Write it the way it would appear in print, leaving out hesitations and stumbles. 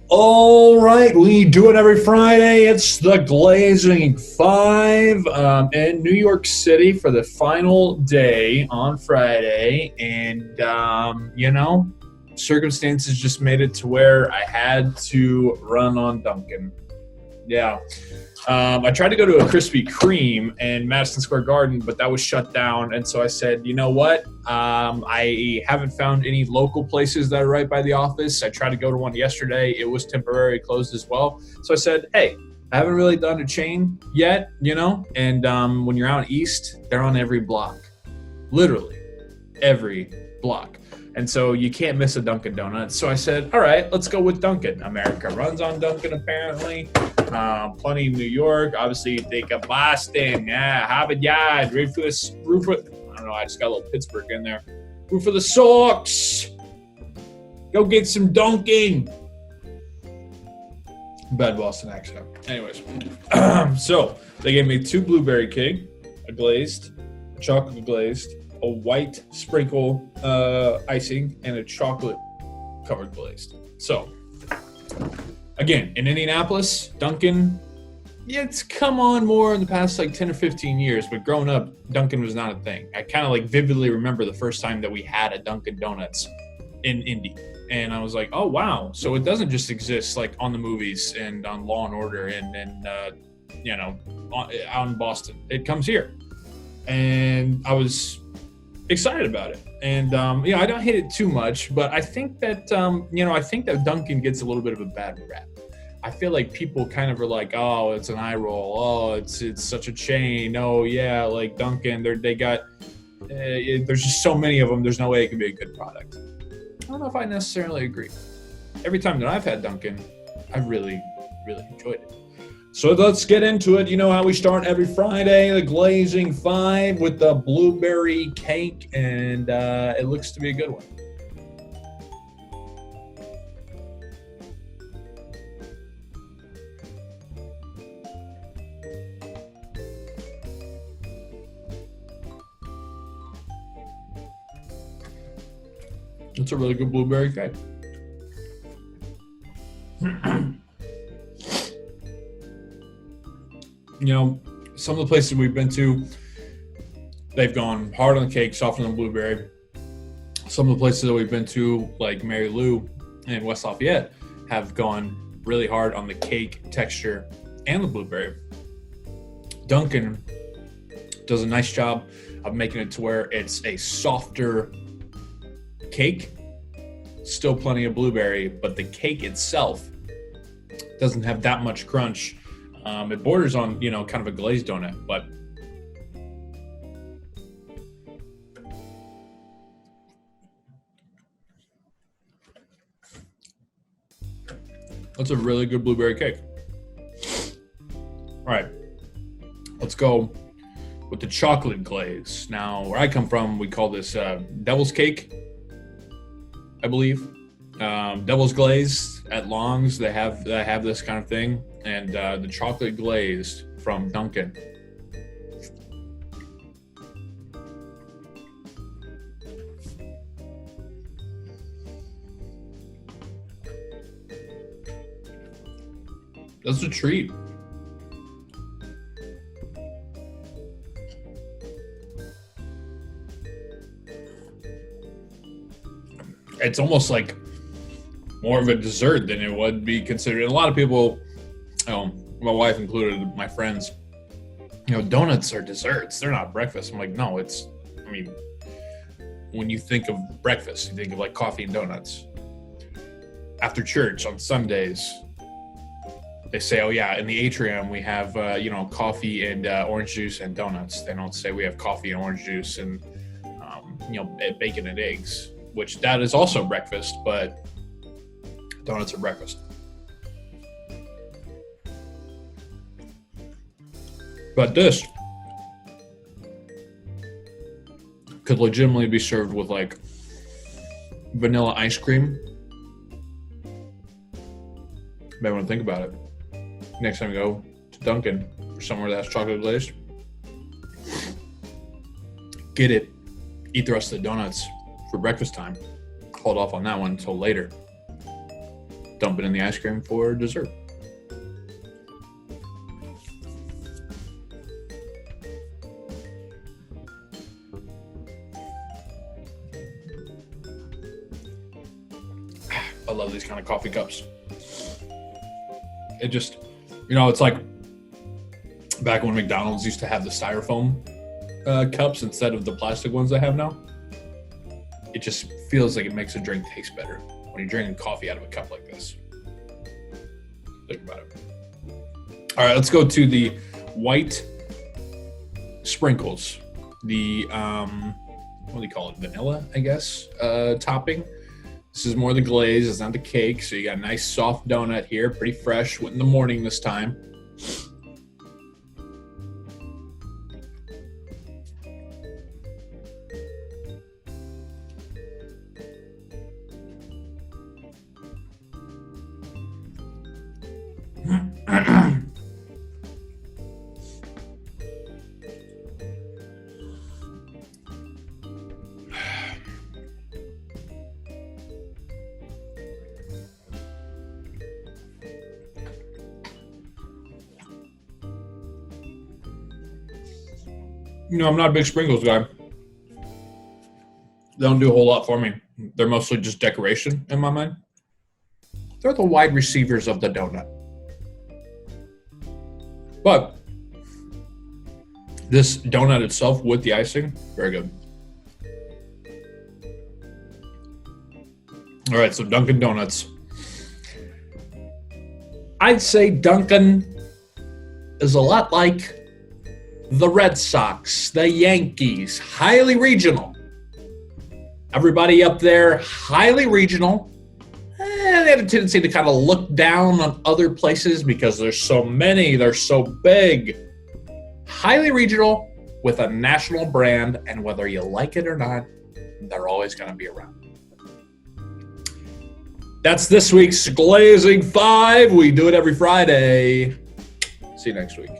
All right, we do it every Friday. It's the Glazing Five in New York City for the final day on Friday. And, circumstances just made it to where I had to run on Dunkin'. Yeah. I tried to go to a Krispy Kreme in Madison Square Garden, but that was shut down. And so I said, you know what? I haven't found any local places that are right by the office. I tried to go to one yesterday. It was temporarily closed as well. So I said, hey, I haven't really done a chain yet, And when you're out east, they're on every block, literally every block. And so you can't miss a Dunkin' Donuts. So I said, all right, let's go with Dunkin'. America runs on Dunkin', apparently. Plenty in New York. Obviously, you think of Boston. Yeah, Harvard Yard. Root for I don't know, I just got a little Pittsburgh in there. Root for the Sox. Go get some Dunkin'. Bad Boston accent. Anyways, so they gave me 2 blueberry cake, a glazed, a chocolate glazed, a white sprinkle icing, and a chocolate covered glazed. So, again, in Indianapolis, Dunkin', yeah, it's come on more in the past 10 or 15 years, but growing up, Dunkin' was not a thing. I kind of vividly remember the first time that we had a Dunkin' Donuts in Indy. And I was like, oh, wow. So it doesn't just exist on the movies and on Law and Order and out in Boston. It comes here. And I was excited about it. And, I don't hate it too much, but I think that, I think that Dunkin' gets a little bit of a bad rap. I feel like people kind of are like, oh, it's an eye roll. Oh, it's such a chain. Oh, yeah, Dunkin', they got, there's just so many of them. There's no way it can be a good product. I don't know if I necessarily agree. Every time that I've had Dunkin', I've really, really enjoyed it. So let's get into it. You know how we start every Friday, the Glazing 5 with the blueberry cake, and it looks to be a good one. It's a really good blueberry cake. Some of the places we've been to, they've gone hard on the cake, soft on the blueberry. Some of the places that we've been to, like Mary Lou and West Lafayette, have gone really hard on the cake texture and the blueberry. Dunkin' does a nice job of making it to where it's a softer cake, still plenty of blueberry, but the cake itself doesn't have that much crunch. It borders on, kind of a glazed donut, but that's a really good blueberry cake. All right, let's go with the chocolate glaze. Now, where I come from, we call this devil's cake, I believe. Devil's glaze at Long's, they have this kind of thing, and the chocolate glazed from Dunkin'. That's a treat. It's almost like more of a dessert than it would be considered. And a lot of people, my wife included, my friends, donuts are desserts. They're not breakfast. I'm like, no, when you think of breakfast, you think of coffee and donuts. After church on Sundays, they say, oh yeah, in the atrium we have, coffee and orange juice and donuts. They don't say we have coffee and orange juice and, bacon and eggs, which that is also breakfast, but donuts are breakfast. But this could legitimately be served with vanilla ice cream. Might want to think about it. Next time you go to Dunkin' or somewhere that has chocolate glazed, get it. Eat the rest of the donuts for breakfast time. Hold off on that one until later. dump it in the ice cream for dessert. I love these kind of coffee cups. It just, it's like back when McDonald's used to have the styrofoam cups instead of the plastic ones they have now. It just feels like it makes a drink taste better when you're drinking coffee out of a cup like this. Think about it. All right, let's go to the white sprinkles. The, what do you call it? Vanilla, I guess, topping. This is more the glaze. It's not the cake. So you got a nice soft donut here. Pretty fresh. Went in the morning this time. I'm not a big sprinkles guy. They don't do a whole lot for me. They're mostly just decoration in my mind. They're the wide receivers of the donut. But this donut itself with the icing, very good. All right, so Dunkin Donuts. I'd say Dunkin is a lot like the Red Sox, the Yankees, highly regional. Everybody up there, highly regional. They have a tendency to kind of look down on other places because there's so many, they're so big. Highly regional with a national brand, and whether you like it or not, they're always going to be around. That's this week's Glazing 5. We do it every Friday. See you next week.